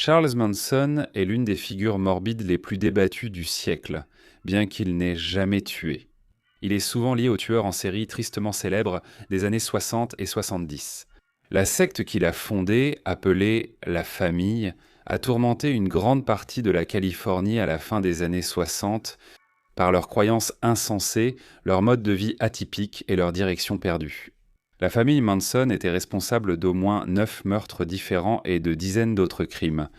Charles Manson est l'une des figures morbides les plus débattues du siècle, bien qu'il n'ait jamais tué. Il est souvent lié au tueur en série tristement célèbre des années 60 et 70. La secte qu'il a fondée, appelée la Famille, a tourmenté une grande partie de la Californie à la fin des années 60 par leurs croyances insensées, leur mode de vie atypique et leur direction perdue. La famille Manson était responsable d'au moins 9 meurtres différents et de dizaines d'autres crimes.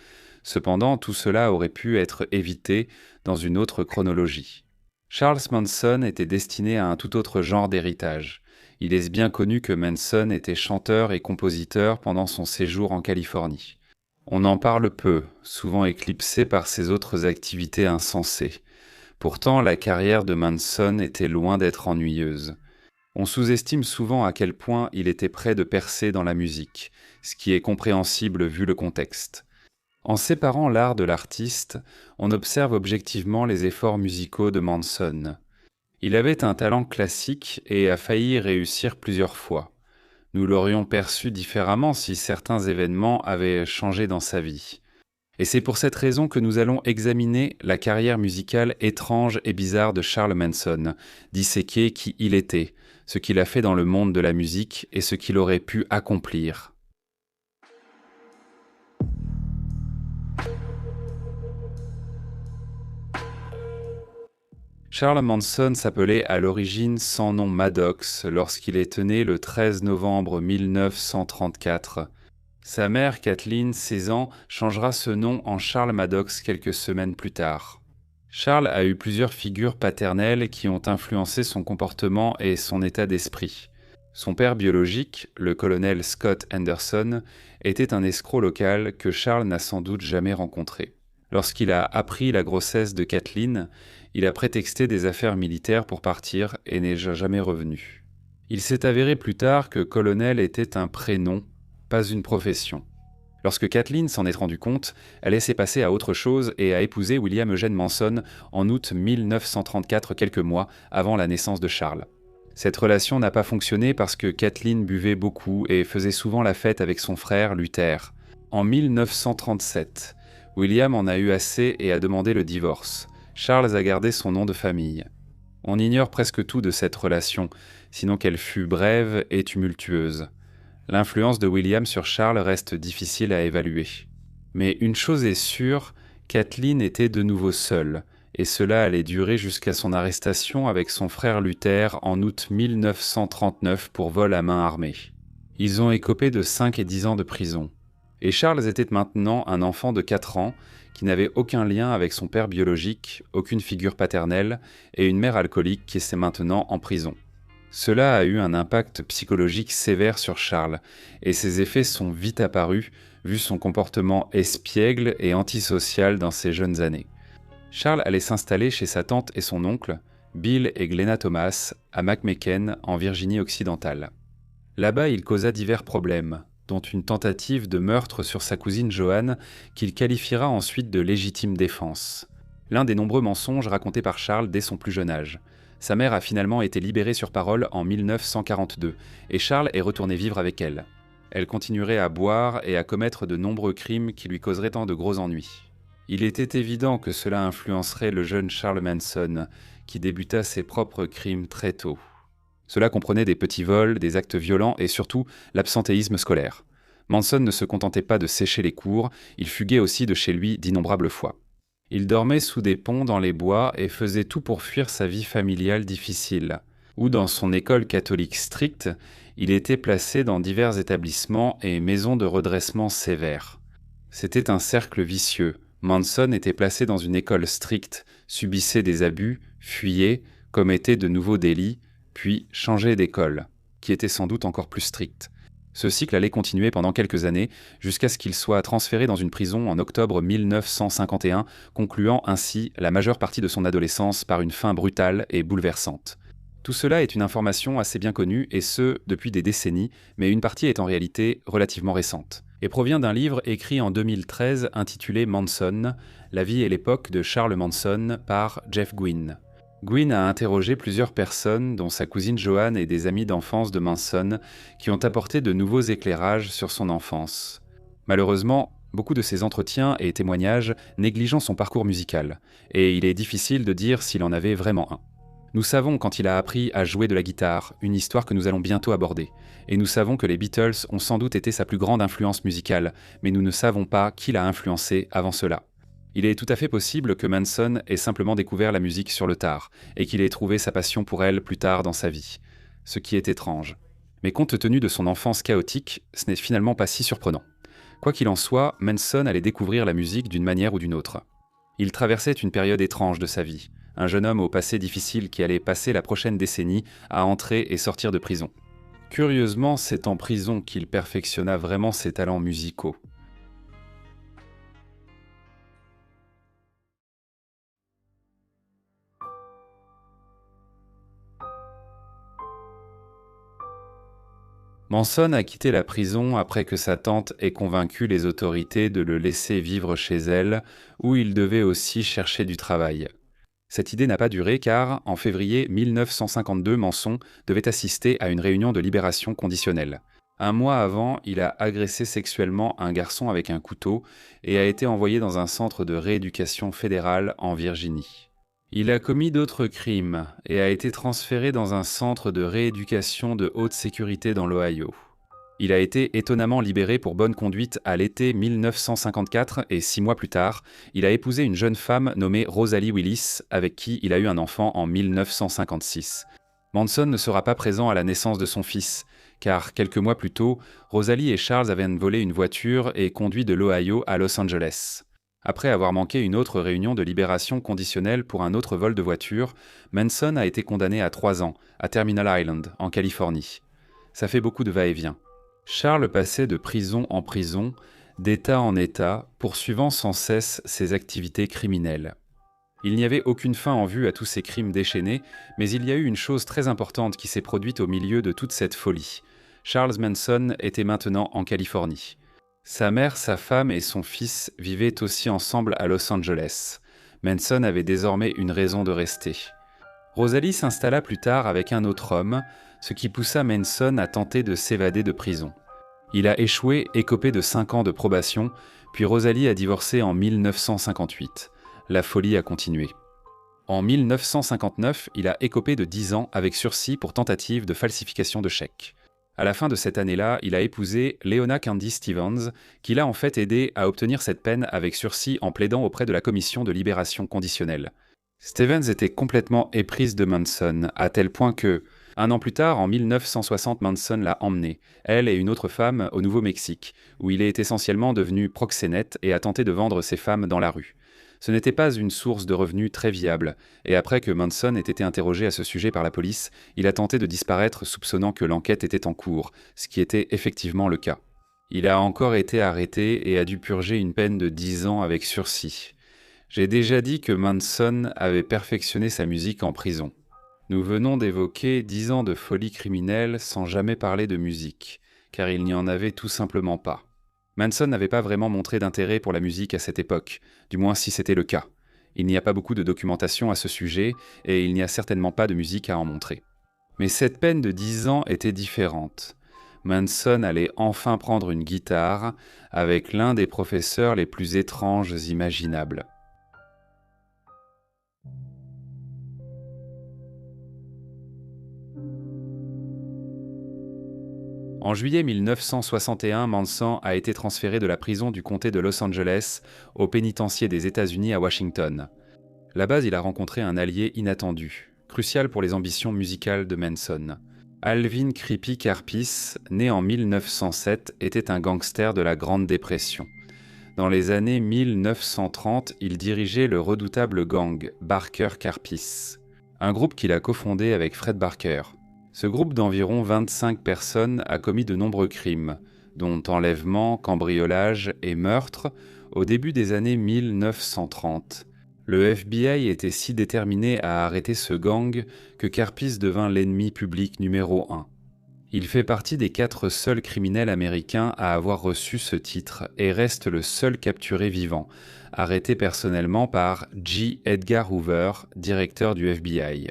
Cependant, tout cela aurait pu être évité dans une autre chronologie. Charles Manson était destiné à un tout autre genre d'héritage. Il est bien connu que Manson était chanteur et compositeur pendant son séjour en Californie. On en parle peu, souvent éclipsé par ses autres activités insensées. Pourtant, la carrière de Manson était loin d'être ennuyeuse. On sous-estime souvent à quel point il était près de percer dans la musique, ce qui est compréhensible vu le contexte. En séparant l'art de l'artiste, on observe objectivement les efforts musicaux de Manson. Il avait un talent classique et a failli réussir plusieurs fois. Nous l'aurions perçu différemment si certains événements avaient changé dans sa vie. Et c'est pour cette raison que nous allons examiner la carrière musicale étrange et bizarre de Charles Manson, disséquer qui il était, ce qu'il a fait dans le monde de la musique et ce qu'il aurait pu accomplir. Charles Manson s'appelait à l'origine sans nom Maddox lorsqu'il est né le 13 novembre 1934. Sa mère, Kathleen, 16 ans, changera ce nom en Charles Maddox quelques semaines plus tard. Charles a eu plusieurs figures paternelles qui ont influencé son comportement et son état d'esprit. Son père biologique, le colonel Scott Anderson, était un escroc local que Charles n'a sans doute jamais rencontré. Lorsqu'il a appris la grossesse de Kathleen, il a prétexté des affaires militaires pour partir et n'est jamais revenu. Il s'est avéré plus tard que colonel était un prénom, pas une profession. Lorsque Kathleen s'en est rendue compte, elle est passée à autre chose et a épousé William Eugene Manson en août 1934, quelques mois avant la naissance de Charles. Cette relation n'a pas fonctionné parce que Kathleen buvait beaucoup et faisait souvent la fête avec son frère Luther. En 1937, William en a eu assez et a demandé le divorce. Charles a gardé son nom de famille. On ignore presque tout de cette relation, sinon qu'elle fut brève et tumultueuse. L'influence de William sur Charles reste difficile à évaluer. Mais une chose est sûre, Kathleen était de nouveau seule, et cela allait durer jusqu'à son arrestation avec son frère Luther en août 1939 pour vol à main armée. Ils ont écopé de 5 et 10 ans de prison. Et Charles était maintenant un enfant de 4 ans qui n'avait aucun lien avec son père biologique, aucune figure paternelle, et une mère alcoolique qui est maintenant en prison. Cela a eu un impact psychologique sévère sur Charles, et ses effets sont vite apparus, vu son comportement espiègle et antisocial dans ses jeunes années. Charles allait s'installer chez sa tante et son oncle, Bill et Glenna Thomas, à McMaken, en Virginie occidentale. Là-bas, il causa divers problèmes, dont une tentative de meurtre sur sa cousine Joanne, qu'il qualifiera ensuite de légitime défense. L'un des nombreux mensonges racontés par Charles dès son plus jeune âge. Sa mère a finalement été libérée sur parole en 1942, et Charles est retourné vivre avec elle. Elle continuerait à boire et à commettre de nombreux crimes qui lui causeraient tant de gros ennuis. Il était évident que cela influencerait le jeune Charles Manson, qui débuta ses propres crimes très tôt. Cela comprenait des petits vols, des actes violents et surtout l'absentéisme scolaire. Manson ne se contentait pas de sécher les cours, il fuguait aussi de chez lui d'innombrables fois. Il dormait sous des ponts dans les bois et faisait tout pour fuir sa vie familiale difficile. Ou dans son école catholique stricte, il était placé dans divers établissements et maisons de redressement sévères. C'était un cercle vicieux. Manson était placé dans une école stricte, subissait des abus, fuyait, commettait de nouveaux délits, puis changeait d'école, qui était sans doute encore plus stricte. Ce cycle allait continuer pendant quelques années, jusqu'à ce qu'il soit transféré dans une prison en octobre 1951, concluant ainsi la majeure partie de son adolescence par une fin brutale et bouleversante. Tout cela est une information assez bien connue, et ce, depuis des décennies, mais une partie est en réalité relativement récente, et provient d'un livre écrit en 2013 intitulé Manson, la vie et l'époque de Charles Manson par Jeff Gwynne. Gwynne a interrogé plusieurs personnes, dont sa cousine Joanne et des amis d'enfance de Manson, qui ont apporté de nouveaux éclairages sur son enfance. Malheureusement, Beaucoup de ses entretiens et témoignages négligeant son parcours musical, et il est difficile de dire s'il en avait vraiment un. Nous savons quand il a appris à jouer de la guitare, une histoire que nous allons bientôt aborder, et nous savons que les Beatles ont sans doute été sa plus grande influence musicale, mais nous ne savons pas qui l'a influencé avant cela. Il est tout à fait possible que Manson ait simplement découvert la musique sur le tard, et qu'il ait trouvé sa passion pour elle plus tard dans sa vie, ce qui est étrange. Mais compte tenu de son enfance chaotique, ce n'est finalement pas si surprenant. Quoi qu'il en soit, Manson allait découvrir la musique d'une manière ou d'une autre. Il traversait une période étrange de sa vie, un jeune homme au passé difficile qui allait passer la prochaine décennie à entrer et sortir de prison. Curieusement, c'est en prison qu'il perfectionna vraiment ses talents musicaux. Manson a quitté la prison après que sa tante ait convaincu les autorités de le laisser vivre chez elle, où il devait aussi chercher du travail. Cette idée n'a pas duré car, en février 1952, Manson devait assister à une réunion de libération conditionnelle. Un mois avant, il a agressé sexuellement un garçon avec un couteau et a été envoyé dans un centre de rééducation fédérale en Virginie. Il a commis d'autres crimes et a été transféré dans un centre de rééducation de haute sécurité dans l'Ohio. Il a été étonnamment libéré pour bonne conduite à l'été 1954 et 6 mois plus tard, il a épousé une jeune femme nommée Rosalie Willis avec qui il a eu un enfant en 1956. Manson ne sera pas présent à la naissance de son fils, car quelques mois plus tôt, Rosalie et Charles avaient volé une voiture et conduit de l'Ohio à Los Angeles. Après avoir manqué une autre réunion de libération conditionnelle pour un autre vol de voiture, Manson a été condamné à 3 ans à Terminal Island, en Californie. Ça fait beaucoup de va-et-vient. Charles passait de prison en prison, d'État en État, poursuivant sans cesse ses activités criminelles. Il n'y avait aucune fin en vue à tous ces crimes déchaînés, mais il y a eu une chose très importante qui s'est produite au milieu de toute cette folie. Charles Manson était maintenant en Californie. Sa mère, sa femme et son fils vivaient aussi ensemble à Los Angeles. Manson avait désormais une raison de rester. Rosalie s'installa plus tard avec un autre homme, ce qui poussa Manson à tenter de s'évader de prison. Il a échoué et copé de 5 ans de probation, puis Rosalie a divorcé en 1958. La folie a continué. En 1959, il a écopé de 10 ans avec sursis pour tentative de falsification de chèques. À la fin de cette année-là, il a épousé Leona Candy Stevens, qui l'a en fait aidé à obtenir cette peine avec sursis en plaidant auprès de la commission de libération conditionnelle. Stevens était complètement éprise de Manson, à tel point que, 1 an plus tard, en 1960, Manson l'a emmenée, elle et une autre femme, au Nouveau-Mexique, où il est essentiellement devenu proxénète et a tenté de vendre ses femmes dans la rue. Ce n'était pas une source de revenus très viable, et après que Manson ait été interrogé à ce sujet par la police, il a tenté de disparaître soupçonnant que l'enquête était en cours, ce qui était effectivement le cas. Il a encore été arrêté et a dû purger une peine de 10 ans avec sursis. J'ai déjà dit que Manson avait perfectionné sa musique en prison. Nous venons d'évoquer 10 ans de folie criminelle sans jamais parler de musique, car il n'y en avait tout simplement pas. Manson n'avait pas vraiment montré d'intérêt pour la musique à cette époque, du moins si c'était le cas. Il n'y a pas beaucoup de documentation à ce sujet, et il n'y a certainement pas de musique à en montrer. Mais cette peine de 10 ans était différente. Manson allait enfin prendre une guitare avec l'un des professeurs les plus étranges imaginables. En juillet 1961, Manson a été transféré de la prison du comté de Los Angeles au pénitencier des États-Unis à Washington. Là-bas, il a rencontré un allié inattendu, crucial pour les ambitions musicales de Manson. Alvin Creepy Karpis, né en 1907, était un gangster de la Grande Dépression. Dans les années 1930, il dirigeait le redoutable gang Barker Karpis, un groupe qu'il a cofondé avec Fred Barker. Ce groupe d'environ 25 personnes a commis de nombreux crimes, dont enlèvement, cambriolage et meurtre, au début des années 1930. Le FBI était si déterminé à arrêter ce gang que Karpis devint l'ennemi public numéro 1. Il fait partie des 4 seuls criminels américains à avoir reçu ce titre et reste le seul capturé vivant, arrêté personnellement par J. Edgar Hoover, directeur du FBI.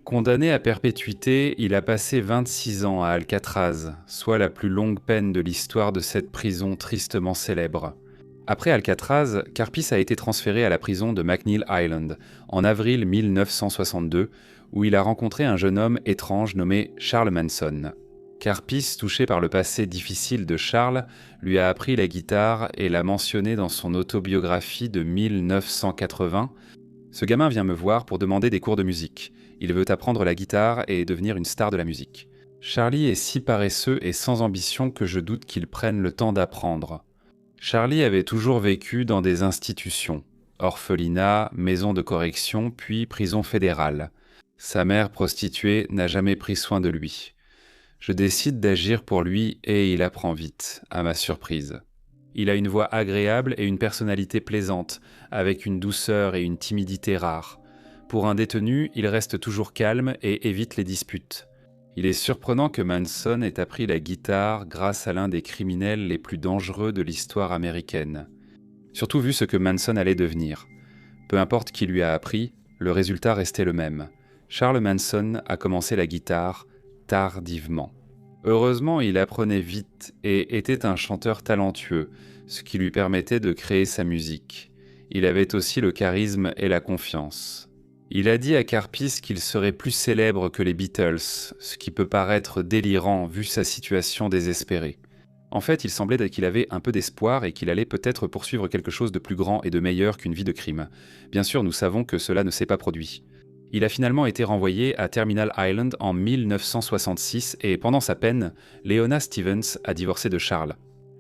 Condamné à perpétuité, il a passé 26 ans à Alcatraz, soit la plus longue peine de l'histoire de cette prison tristement célèbre. Après Alcatraz, Karpis a été transféré à la prison de McNeil Island en avril 1962, où il a rencontré un jeune homme étrange nommé Charles Manson. Karpis, touché par le passé difficile de Charles, lui a appris la guitare et l'a mentionné dans son autobiographie de 1980. Ce gamin vient me voir pour demander des cours de musique. Il veut apprendre la guitare et devenir une star de la musique. Charlie est si paresseux et sans ambition que je doute qu'il prenne le temps d'apprendre. Charlie avait toujours vécu dans des institutions, orphelinat, maison de correction, puis prison fédérale. Sa mère prostituée n'a jamais pris soin de lui. Je décide d'agir pour lui et il apprend vite, à ma surprise. Il a une voix agréable et une personnalité plaisante, avec une douceur et une timidité rares. Pour un détenu, il reste toujours calme et évite les disputes. Il est surprenant que Manson ait appris la guitare grâce à l'un des criminels les plus dangereux de l'histoire américaine. Surtout vu ce que Manson allait devenir. Peu importe qui lui a appris, le résultat restait le même. Charles Manson a commencé la guitare tardivement. Heureusement, il apprenait vite et était un chanteur talentueux, ce qui lui permettait de créer sa musique. Il avait aussi le charisme et la confiance. Il a dit à Karpis qu'il serait plus célèbre que les Beatles, ce qui peut paraître délirant vu sa situation désespérée. En fait, il semblait qu'il avait un peu d'espoir et qu'il allait peut-être poursuivre quelque chose de plus grand et de meilleur qu'une vie de crime. Bien sûr, nous savons que cela ne s'est pas produit. Il a finalement été renvoyé à Terminal Island en 1966 et pendant sa peine, Leona Stevens a divorcé de Charles.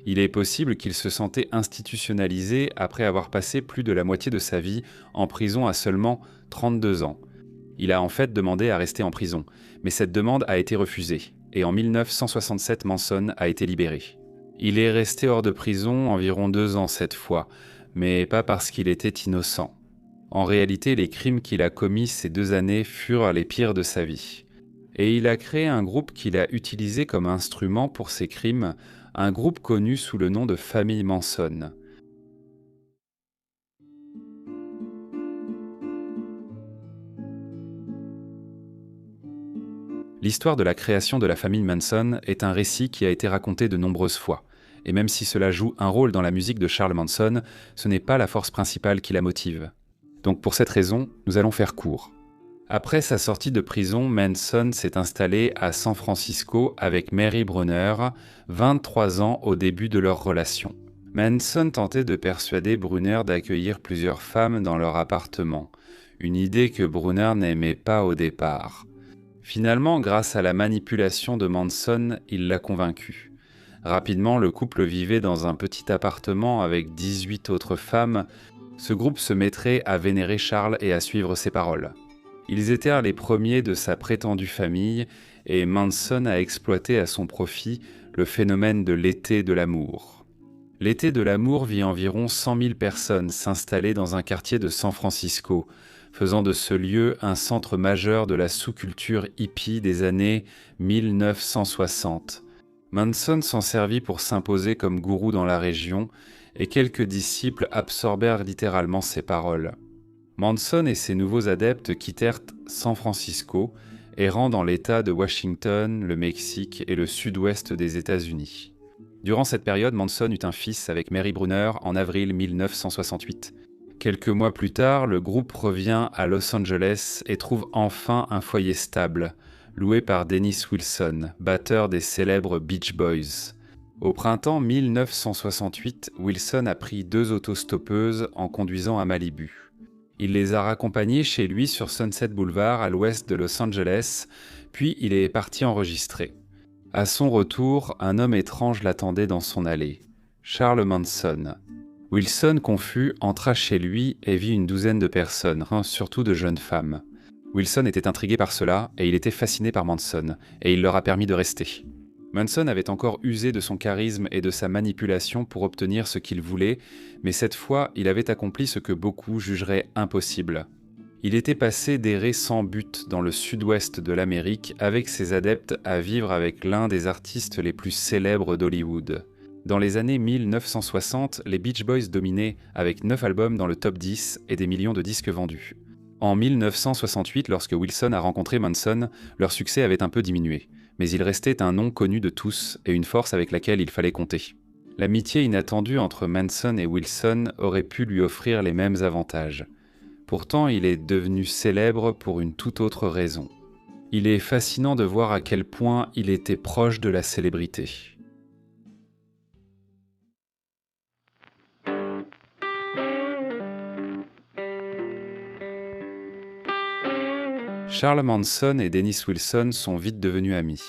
Il est possible qu'il se sentait institutionnalisé après avoir passé plus de la moitié de sa vie en prison à seulement 32 ans. Il a en fait demandé à rester en prison, mais cette demande a été refusée, et en 1967 Manson a été libéré. Il est resté hors de prison environ 2 ans cette fois, mais pas parce qu'il était innocent. En réalité, les crimes qu'il a commis ces 2 années furent les pires de sa vie. Et il a créé un groupe qu'il a utilisé comme instrument pour ses crimes, un groupe connu sous le nom de Famille Manson. L'histoire de la création de la famille Manson est un récit qui a été raconté de nombreuses fois. Et même si cela joue un rôle dans la musique de Charles Manson, ce n'est pas la force principale qui la motive. Donc pour cette raison, nous allons faire court. Après sa sortie de prison, Manson s'est installé à San Francisco avec Mary Brunner, 23 ans au début de leur relation. Manson tentait de persuader Brunner d'accueillir plusieurs femmes dans leur appartement, une idée que Brunner n'aimait pas au départ. Finalement, grâce à la manipulation de Manson, il l'a convaincu. Rapidement, le couple vivait dans un petit appartement avec 18 autres femmes. Ce groupe se mettrait à vénérer Charles et à suivre ses paroles. Ils étaient les premiers de sa prétendue famille et Manson a exploité à son profit le phénomène de l'été de l'amour. L'été de l'amour vit environ 100 000 personnes s'installer dans un quartier de San Francisco, faisant de ce lieu un centre majeur de la sous-culture hippie des années 1960. Manson s'en servit pour s'imposer comme gourou dans la région et quelques disciples absorbèrent littéralement ses paroles. Manson et ses nouveaux adeptes quittèrent San Francisco, errant dans l'État de Washington, le Mexique et le sud-ouest des États-Unis. Durant cette période, Manson eut un fils avec Mary Brunner en avril 1968. Quelques mois plus tard, le groupe revient à Los Angeles et trouve enfin un foyer stable, loué par Dennis Wilson, batteur des célèbres Beach Boys. Au printemps 1968, Wilson a pris 2 autostoppeuses en conduisant à Malibu. Il les a raccompagnées chez lui sur Sunset Boulevard à l'ouest de Los Angeles, puis il est parti enregistrer. À son retour, un homme étrange l'attendait dans son allée, Charles Manson. Wilson, confus, entra chez lui et vit une douzaine de personnes, surtout de jeunes femmes. Wilson était intrigué par cela et il était fasciné par Manson, et il leur a permis de rester. Manson avait encore usé de son charisme et de sa manipulation pour obtenir ce qu'il voulait, mais cette fois, il avait accompli ce que beaucoup jugeraient impossible. Il était passé d'errer sans but dans le sud-ouest de l'Amérique avec ses adeptes à vivre avec l'un des artistes les plus célèbres d'Hollywood. Dans les années 1960, les Beach Boys dominaient avec 9 albums dans le top 10 et des millions de disques vendus. En 1968, lorsque Wilson a rencontré Manson, leur succès avait un peu diminué, mais il restait un nom connu de tous et une force avec laquelle il fallait compter. L'amitié inattendue entre Manson et Wilson aurait pu lui offrir les mêmes avantages. Pourtant, il est devenu célèbre pour une toute autre raison. Il est fascinant de voir à quel point il était proche de la célébrité. Charles Manson et Dennis Wilson sont vite devenus amis.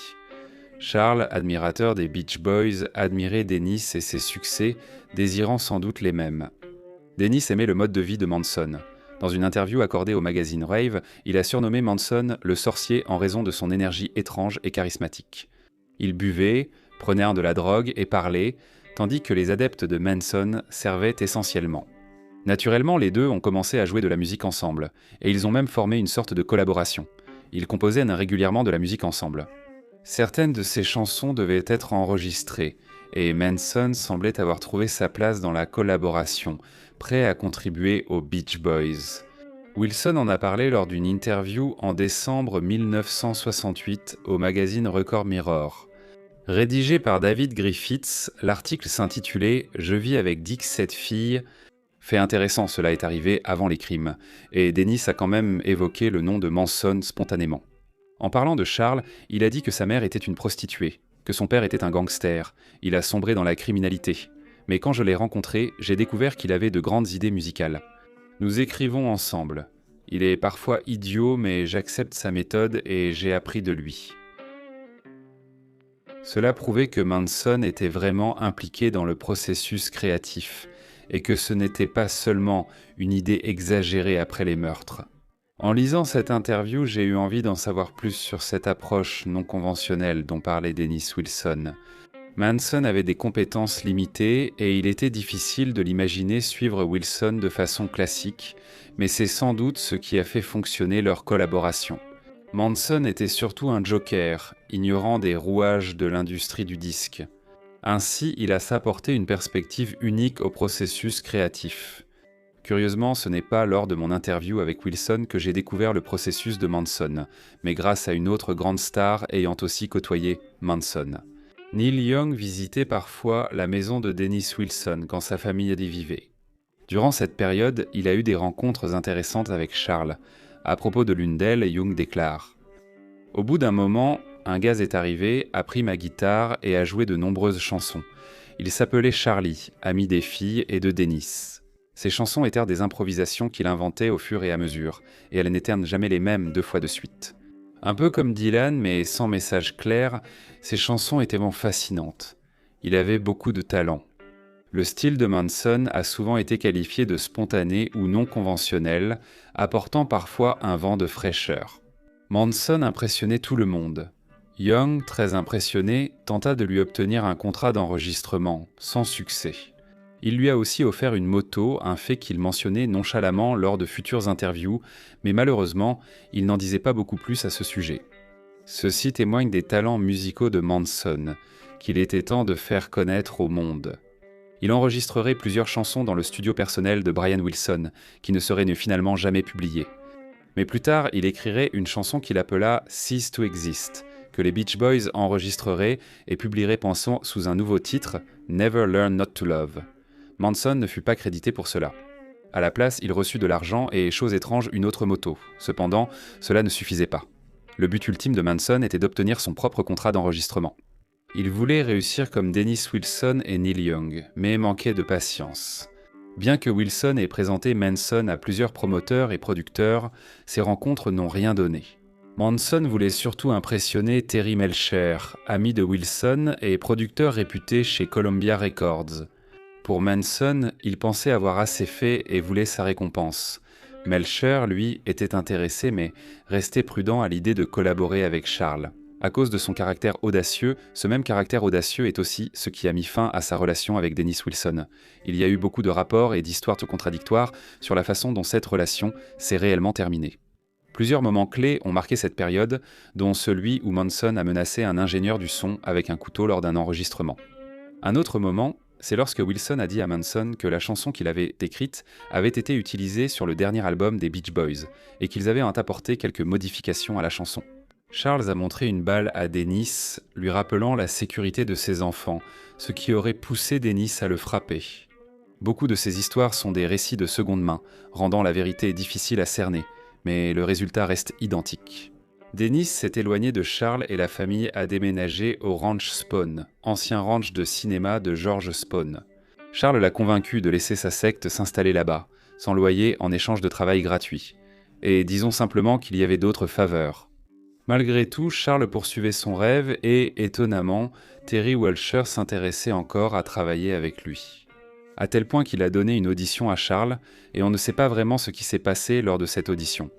Charles, admirateur des Beach Boys, admirait Dennis et ses succès, désirant sans doute les mêmes. Dennis aimait le mode de vie de Manson. Dans une interview accordée au magazine Rave, il a surnommé Manson le sorcier en raison de son énergie étrange et charismatique. Il buvait, prenait de la drogue et parlait, tandis que les adeptes de Manson servaient essentiellement. Naturellement, les deux ont commencé à jouer de la musique ensemble, et ils ont même formé une sorte de collaboration. Ils composaient régulièrement de la musique ensemble. Certaines de ces chansons devaient être enregistrées, et Manson semblait avoir trouvé sa place dans la collaboration, prêt à contribuer aux Beach Boys. Wilson en a parlé lors d'une interview en décembre 1968 au magazine Record Mirror. Rédigé par David Griffiths, l'article s'intitulait « Je vis avec Dick cette fille ». Fait intéressant, cela est arrivé avant les crimes, et Dennis a quand même évoqué le nom de Manson spontanément. En parlant de Charles, il a dit que sa mère était une prostituée, que son père était un gangster, il a sombré dans la criminalité. Mais quand je l'ai rencontré, j'ai découvert qu'il avait de grandes idées musicales. Nous écrivons ensemble. Il est parfois idiot, mais j'accepte sa méthode et j'ai appris de lui. Cela prouvait que Manson était vraiment impliqué dans le processus créatif, et que ce n'était pas seulement une idée exagérée après les meurtres. En lisant cette interview, j'ai eu envie d'en savoir plus sur cette approche non conventionnelle dont parlait Dennis Wilson. Manson avait des compétences limitées et il était difficile de l'imaginer suivre Wilson de façon classique, mais c'est sans doute ce qui a fait fonctionner leur collaboration. Manson était surtout un joker, ignorant des rouages de l'industrie du disque. Ainsi, il a s'apporté une perspective unique au processus créatif. Curieusement, ce n'est pas lors de mon interview avec Wilson que j'ai découvert le processus de Manson, mais grâce à une autre grande star ayant aussi côtoyé Manson. Neil Young visitait parfois la maison de Dennis Wilson quand sa famille y vivait. Durant cette période, il a eu des rencontres intéressantes avec Charles. À propos de l'une d'elles, Young déclare « Au bout d'un moment, un gars est arrivé, a pris ma guitare et a joué de nombreuses chansons. Il s'appelait Charlie, ami des filles et de Dennis. Ces chansons étaient des improvisations qu'il inventait au fur et à mesure, et elles n'étaient jamais les mêmes 2 fois de suite. Un peu comme Dylan, mais sans message clair, ces chansons étaient vraiment fascinantes. Il avait beaucoup de talent. Le style de Manson a souvent été qualifié de spontané ou non conventionnel, apportant parfois un vent de fraîcheur. Manson impressionnait tout le monde. Young, très impressionné, tenta de lui obtenir un contrat d'enregistrement, sans succès. Il lui a aussi offert une moto, un fait qu'il mentionnait nonchalamment lors de futures interviews, mais malheureusement, il n'en disait pas beaucoup plus à ce sujet. Ceci témoigne des talents musicaux de Manson, qu'il était temps de faire connaître au monde. Il enregistrerait plusieurs chansons dans le studio personnel de Brian Wilson, qui ne serait finalement jamais publiées. Mais plus tard, il écrirait une chanson qu'il appela « Cease to Exist », que les Beach Boys enregistreraient et publieraient pensant sous un nouveau titre « Never Learn Not to Love ». Manson ne fut pas crédité pour cela. À la place, il reçut de l'argent et, chose étrange, une autre moto. Cependant, cela ne suffisait pas. Le but ultime de Manson était d'obtenir son propre contrat d'enregistrement. Il voulait réussir comme Dennis Wilson et Neil Young, mais manquait de patience. Bien que Wilson ait présenté Manson à plusieurs promoteurs et producteurs, ces rencontres n'ont rien donné. Manson voulait surtout impressionner Terry Melcher, ami de Wilson et producteur réputé chez Columbia Records. Pour Manson, il pensait avoir assez fait et voulait sa récompense. Melcher, lui, était intéressé mais restait prudent à l'idée de collaborer avec Charles. À cause de son caractère audacieux, ce même caractère audacieux est aussi ce qui a mis fin à sa relation avec Dennis Wilson. Il y a eu beaucoup de rapports et d'histoires contradictoires sur la façon dont cette relation s'est réellement terminée. Plusieurs moments clés ont marqué cette période, dont celui où Manson a menacé un ingénieur du son avec un couteau lors d'un enregistrement. Un autre moment, c'est lorsque Wilson a dit à Manson que la chanson qu'il avait écrite avait été utilisée sur le dernier album des Beach Boys et qu'ils avaient apporté quelques modifications à la chanson. Charles a montré une balle à Dennis, lui rappelant la sécurité de ses enfants, ce qui aurait poussé Dennis à le frapper. Beaucoup de ces histoires sont des récits de seconde main, rendant la vérité difficile à cerner, mais le résultat reste identique. Dennis s'est éloigné de Charles et la famille a déménagé au Ranch Spawn, ancien ranch de cinéma de George Spawn. Charles l'a convaincu de laisser sa secte s'installer là-bas, sans loyer en échange de travail gratuit. Et disons simplement qu'il y avait d'autres faveurs. Malgré tout, Charles poursuivait son rêve et, étonnamment, Terry Welcher s'intéressait encore à travailler avec lui. À tel point qu'il a donné une audition à Charles, et on ne sait pas vraiment ce qui s'est passé lors de cette audition.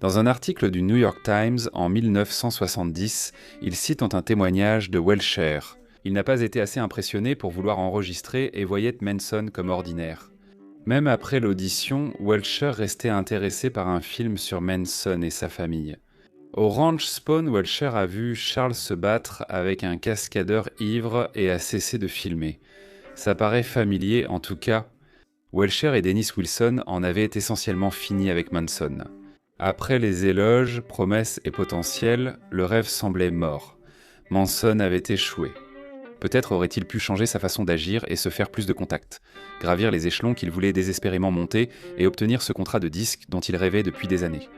Dans un article du New York Times en 1970, il cite un témoignage de Welcher. Il n'a pas été assez impressionné pour vouloir enregistrer et voyait Manson comme ordinaire. Même après l'audition, Welcher restait intéressé par un film sur Manson et sa famille. Au Ranch Spawn, Welcher a vu Charles se battre avec un cascadeur ivre et a cessé de filmer. Ça paraît familier en tout cas. Welcher et Dennis Wilson en avaient essentiellement fini avec Manson. Après les éloges, promesses et potentiels, le rêve semblait mort. Manson avait échoué. Peut-être aurait-il pu changer sa façon d'agir et se faire plus de contacts, gravir les échelons qu'il voulait désespérément monter et obtenir ce contrat de disque dont il rêvait depuis des années.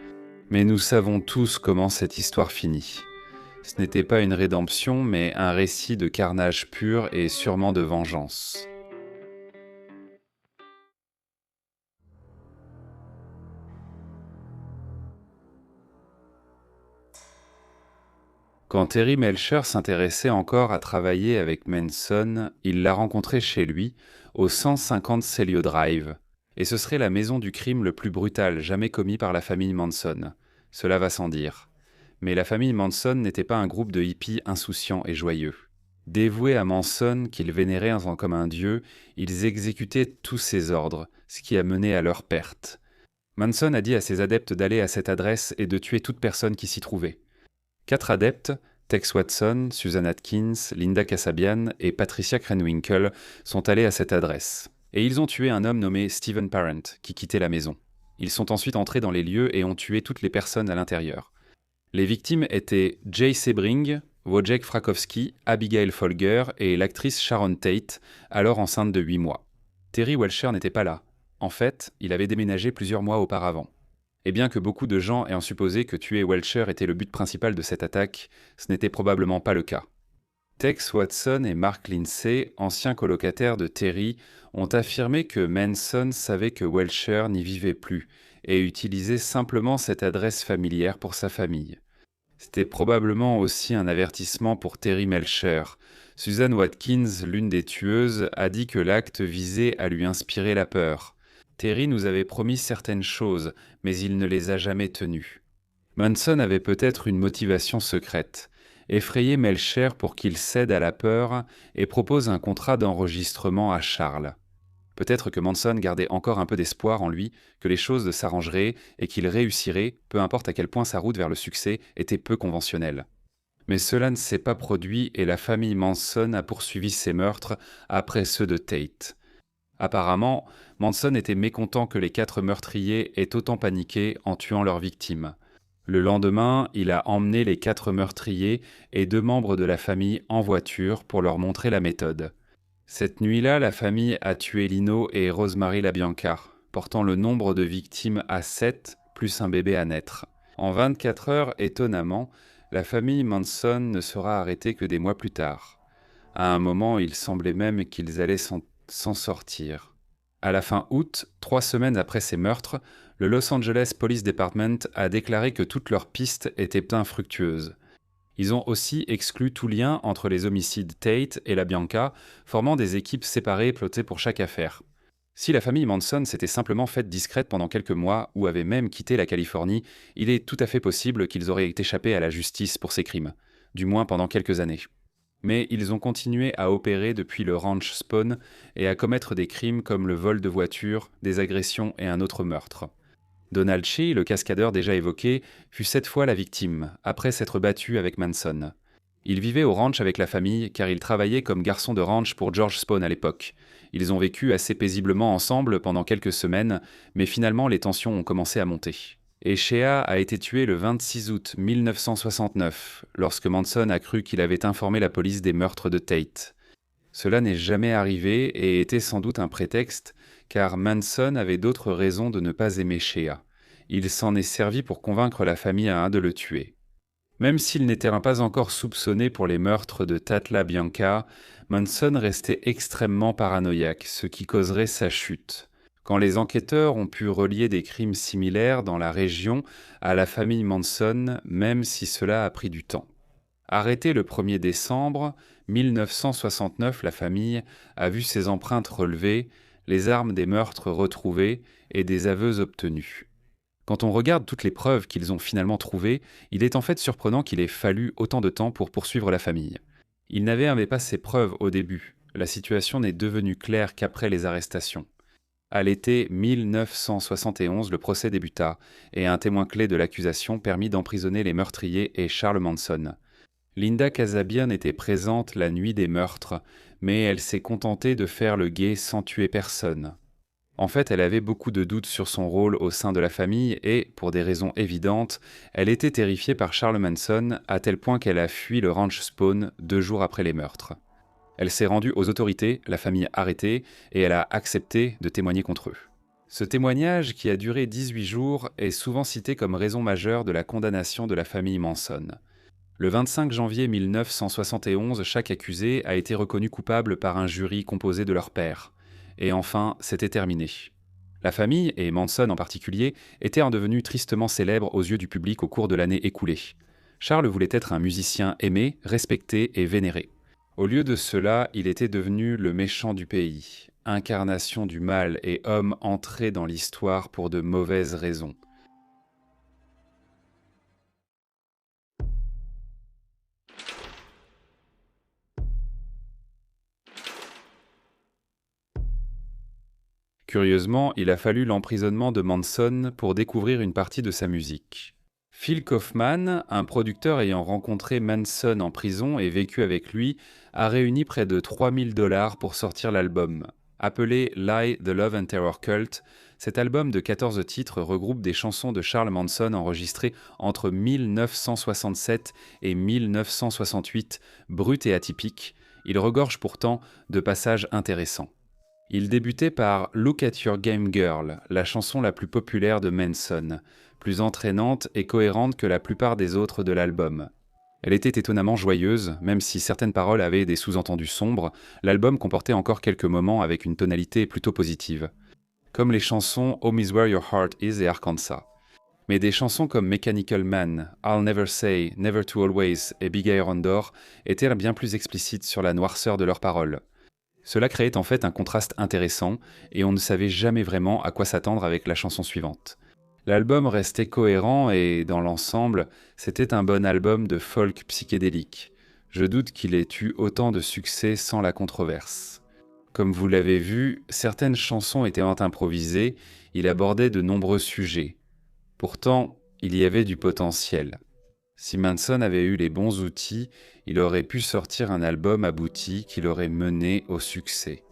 Mais nous savons tous comment cette histoire finit. Ce n'était pas une rédemption, mais un récit de carnage pur et sûrement de vengeance. Quand Terry Melcher s'intéressait encore à travailler avec Manson, il l'a rencontré chez lui, au 150 Celio Drive. Et ce serait la maison du crime le plus brutal jamais commis par la famille Manson. Cela va sans dire. Mais la famille Manson n'était pas un groupe de hippies insouciants et joyeux. Dévoués à Manson, qu'ils vénéraient comme un dieu, ils exécutaient tous ses ordres, ce qui a mené à leur perte. Manson a dit à ses adeptes d'aller à cette adresse et de tuer toute personne qui s'y trouvait. 4 adeptes, Tex Watson, Susan Atkins, Linda Kasabian et Patricia Krenwinkel, sont allés à cette adresse. Et ils ont tué un homme nommé Stephen Parent, qui quittait la maison. Ils sont ensuite entrés dans les lieux et ont tué toutes les personnes à l'intérieur. Les victimes étaient Jay Sebring, Wojciech Frykowski, Abigail Folger et l'actrice Sharon Tate, alors enceinte de 8 mois. Terry Welcher n'était pas là. En fait, il avait déménagé plusieurs mois auparavant. Et bien que beaucoup de gens aient supposé que tuer Welcher était le but principal de cette attaque, ce n'était probablement pas le cas. Tex Watson et Mark Lindsay, anciens colocataires de Terry, ont affirmé que Manson savait que Welcher n'y vivait plus et utilisait simplement cette adresse familière pour sa famille. C'était probablement aussi un avertissement pour Terry Melcher. Susan Watkins, l'une des tueuses, a dit que l'acte visait à lui inspirer la peur. Terry nous avait promis certaines choses, mais il ne les a jamais tenues. Manson avait peut-être une motivation secrète. Effrayer Melcher pour qu'il cède à la peur et propose un contrat d'enregistrement à Charles. Peut-être que Manson gardait encore un peu d'espoir en lui, que les choses s'arrangeraient et qu'il réussirait, peu importe à quel point sa route vers le succès était peu conventionnelle. Mais cela ne s'est pas produit et la famille Manson a poursuivi ses meurtres après ceux de Tate. Apparemment, Manson était mécontent que les 4 meurtriers aient autant paniqué en tuant leurs victimes. Le lendemain, il a emmené les 4 meurtriers et 2 membres de la famille en voiture pour leur montrer la méthode. Cette nuit-là, la famille a tué Lino et Rosemary LaBianca, portant le nombre de victimes à 7, plus un bébé à naître. En 24 heures, étonnamment, la famille Manson ne sera arrêtée que des mois plus tard. À un moment, il semblait même qu'ils allaient s'en sortir. À la fin août, 3 semaines après ces meurtres, le Los Angeles Police Department a déclaré que toutes leurs pistes étaient infructueuses. Ils ont aussi exclu tout lien entre les homicides Tate et LaBianca, formant des équipes séparées plotées pour chaque affaire. Si la famille Manson s'était simplement faite discrète pendant quelques mois ou avait même quitté la Californie, il est tout à fait possible qu'ils auraient échappé à la justice pour ces crimes, du moins pendant quelques années. Mais ils ont continué à opérer depuis le Ranch Spawn et à commettre des crimes comme le vol de voitures, des agressions et un autre meurtre. Donald Shea, le cascadeur déjà évoqué, fut 7 fois la victime, après s'être battu avec Manson. Il vivait au ranch avec la famille car il travaillait comme garçon de ranch pour George Spawn à l'époque. Ils ont vécu assez paisiblement ensemble pendant quelques semaines, mais finalement les tensions ont commencé à monter. Et Shea a été tué le 26 août 1969, lorsque Manson a cru qu'il avait informé la police des meurtres de Tate. Cela n'est jamais arrivé et était sans doute un prétexte, car Manson avait d'autres raisons de ne pas aimer Shea. Il s'en est servi pour convaincre la famille de le tuer. Même s'il n'était pas encore soupçonné pour les meurtres de Tatla Bianca, Manson restait extrêmement paranoïaque, ce qui causerait sa chute. Quand les enquêteurs ont pu relier des crimes similaires dans la région à la famille Manson, même si cela a pris du temps. Arrêtée le 1er décembre 1969, la famille a vu ses empreintes relevées, les armes des meurtres retrouvées et des aveux obtenus. Quand on regarde toutes les preuves qu'ils ont finalement trouvées, il est en fait surprenant qu'il ait fallu autant de temps pour poursuivre la famille. Ils n'avaient pas ces preuves au début. La situation n'est devenue claire qu'après les arrestations. À l'été 1971, le procès débuta et un témoin clé de l'accusation permit d'emprisonner les meurtriers et Charles Manson. Linda Kasabian était présente la nuit des meurtres, mais elle s'est contentée de faire le guet sans tuer personne. En fait, elle avait beaucoup de doutes sur son rôle au sein de la famille et, pour des raisons évidentes, elle était terrifiée par Charles Manson à tel point qu'elle a fui le ranch Spone 2 jours après les meurtres. Elle s'est rendue aux autorités, la famille arrêtée, et elle a accepté de témoigner contre eux. Ce témoignage, qui a duré 18 jours, est souvent cité comme raison majeure de la condamnation de la famille Manson. Le 25 janvier 1971, chaque accusé a été reconnu coupable par un jury composé de leurs pairs. Et enfin, c'était terminé. La famille, et Manson en particulier, était devenu tristement célèbre aux yeux du public au cours de l'année écoulée. Charles voulait être un musicien aimé, respecté et vénéré. Au lieu de cela, il était devenu le méchant du pays, incarnation du mal et homme entré dans l'histoire pour de mauvaises raisons. Curieusement, il a fallu l'emprisonnement de Manson pour découvrir une partie de sa musique. Phil Kaufman, un producteur ayant rencontré Manson en prison et vécu avec lui, a réuni près de $3000 pour sortir l'album. Appelé Lie, The Love and Terror Cult, cet album de 14 titres regroupe des chansons de Charles Manson enregistrées entre 1967 et 1968, brutes et atypiques. Il regorge pourtant de passages intéressants. Il débutait par Look at Your Game Girl, la chanson la plus populaire de Manson, plus entraînante et cohérente que la plupart des autres de l'album. Elle était étonnamment joyeuse, même si certaines paroles avaient des sous-entendus sombres, l'album comportait encore quelques moments avec une tonalité plutôt positive. Comme les chansons Home is Where Your Heart Is et Arkansas. Mais des chansons comme Mechanical Man, I'll Never Say, Never to Always et Big Iron Door étaient bien plus explicites sur la noirceur de leurs paroles. Cela créait en fait un contraste intéressant, et on ne savait jamais vraiment à quoi s'attendre avec la chanson suivante. L'album restait cohérent et, dans l'ensemble, c'était un bon album de folk psychédélique. Je doute qu'il ait eu autant de succès sans la controverse. Comme vous l'avez vu, certaines chansons étaient improvisées, il abordait de nombreux sujets. Pourtant, il y avait du potentiel. Si Manson avait eu les bons outils, il aurait pu sortir un album abouti qui l'aurait mené au succès.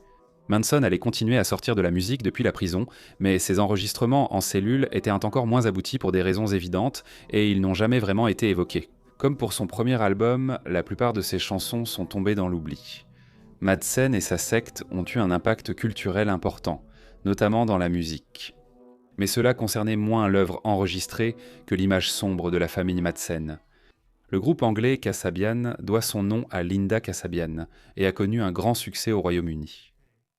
Manson allait continuer à sortir de la musique depuis la prison, mais ses enregistrements en cellule étaient encore moins aboutis pour des raisons évidentes, et ils n'ont jamais vraiment été évoqués. Comme pour son premier album, la plupart de ses chansons sont tombées dans l'oubli. Madsen et sa secte ont eu un impact culturel important, notamment dans la musique. Mais cela concernait moins l'œuvre enregistrée que l'image sombre de la famille Madsen. Le groupe anglais Kasabian doit son nom à Linda Kasabian et a connu un grand succès au Royaume-Uni.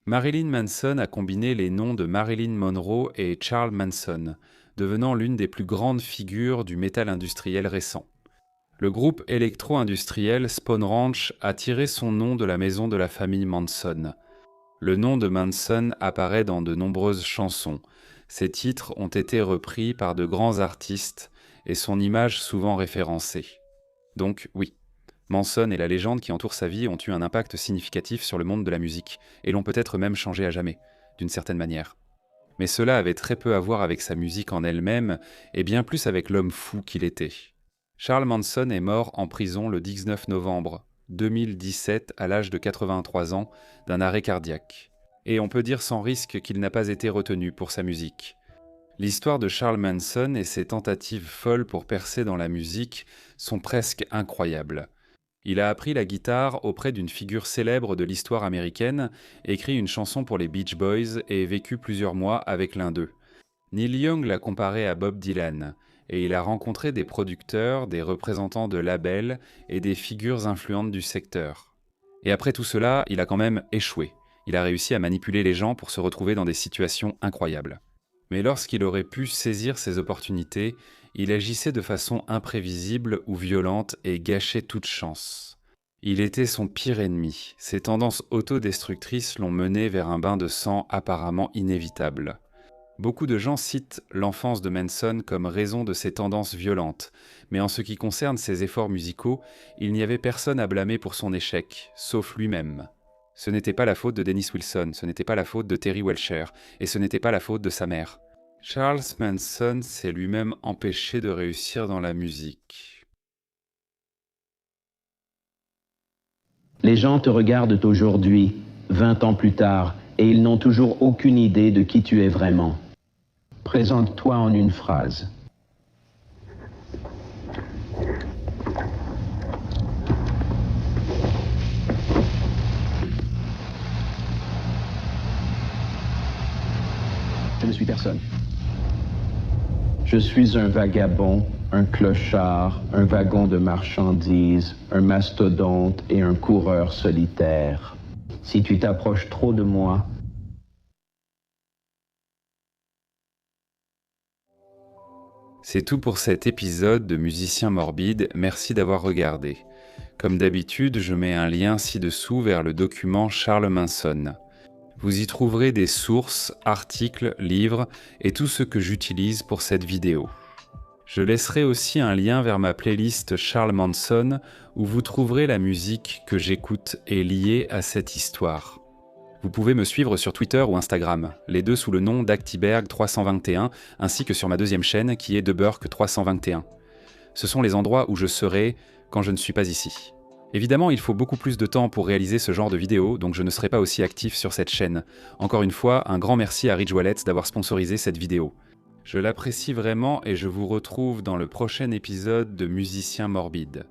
Marilyn Manson a combiné les noms de Marilyn Monroe et Charles Manson, devenant l'une des plus grandes figures du métal industriel récent. Le groupe électro-industriel Spone Ranch a tiré son nom de la maison de la famille Manson. Le nom de Manson apparaît dans de nombreuses chansons. Ses titres ont été repris par de grands artistes et son image souvent référencée. Donc oui, Manson et la légende qui entoure sa vie ont eu un impact significatif sur le monde de la musique et l'ont peut-être même changé à jamais, d'une certaine manière. Mais cela avait très peu à voir avec sa musique en elle-même et bien plus avec l'homme fou qu'il était. Charles Manson est mort en prison le 19 novembre 2017 à l'âge de 83 ans d'un arrêt cardiaque. Et on peut dire sans risque qu'il n'a pas été retenu pour sa musique. L'histoire de Charles Manson et ses tentatives folles pour percer dans la musique sont presque incroyables. Il a appris la guitare auprès d'une figure célèbre de l'histoire américaine, écrit une chanson pour les Beach Boys et vécu plusieurs mois avec l'un d'eux. Neil Young l'a comparé à Bob Dylan, et il a rencontré des producteurs, des représentants de labels et des figures influentes du secteur. Et après tout cela, il a quand même échoué. Il a réussi à manipuler les gens pour se retrouver dans des situations incroyables. Mais lorsqu'il aurait pu saisir ses opportunités, il agissait de façon imprévisible ou violente et gâchait toute chance. Il était son pire ennemi. Ses tendances autodestructrices l'ont mené vers un bain de sang apparemment inévitable. Beaucoup de gens citent l'enfance de Manson comme raison de ses tendances violentes, mais en ce qui concerne ses efforts musicaux, il n'y avait personne à blâmer pour son échec, sauf lui-même. Ce n'était pas la faute de Dennis Wilson, ce n'était pas la faute de Terry Welcher, et ce n'était pas la faute de sa mère. Charles Manson s'est lui-même empêché de réussir dans la musique. Les gens te regardent aujourd'hui, 20 ans plus tard, et ils n'ont toujours aucune idée de qui tu es vraiment. Présente-toi en une phrase. Je ne suis personne. Je suis un vagabond, un clochard, un wagon de marchandises, un mastodonte et un coureur solitaire. Si tu t'approches trop de moi, C'est tout pour cet épisode de Musicien morbide, merci d'avoir regardé. Comme d'habitude, je mets un lien ci-dessous vers le document Charles Manson. Vous y trouverez des sources, articles, livres et tout ce que j'utilise pour cette vidéo. Je laisserai aussi un lien vers ma playlist Charles Manson où vous trouverez la musique que j'écoute et liée à cette histoire. Vous pouvez me suivre sur Twitter ou Instagram, les deux sous le nom d'Actiberg321, ainsi que sur ma deuxième chaîne qui est TheBurk321. Ce sont les endroits où je serai quand je ne suis pas ici. Évidemment, il faut beaucoup plus de temps pour réaliser ce genre de vidéos, donc je ne serai pas aussi actif sur cette chaîne. Encore une fois, un grand merci à Ridge Wallets d'avoir sponsorisé cette vidéo. Je l'apprécie vraiment et je vous retrouve dans le prochain épisode de Musicien morbide.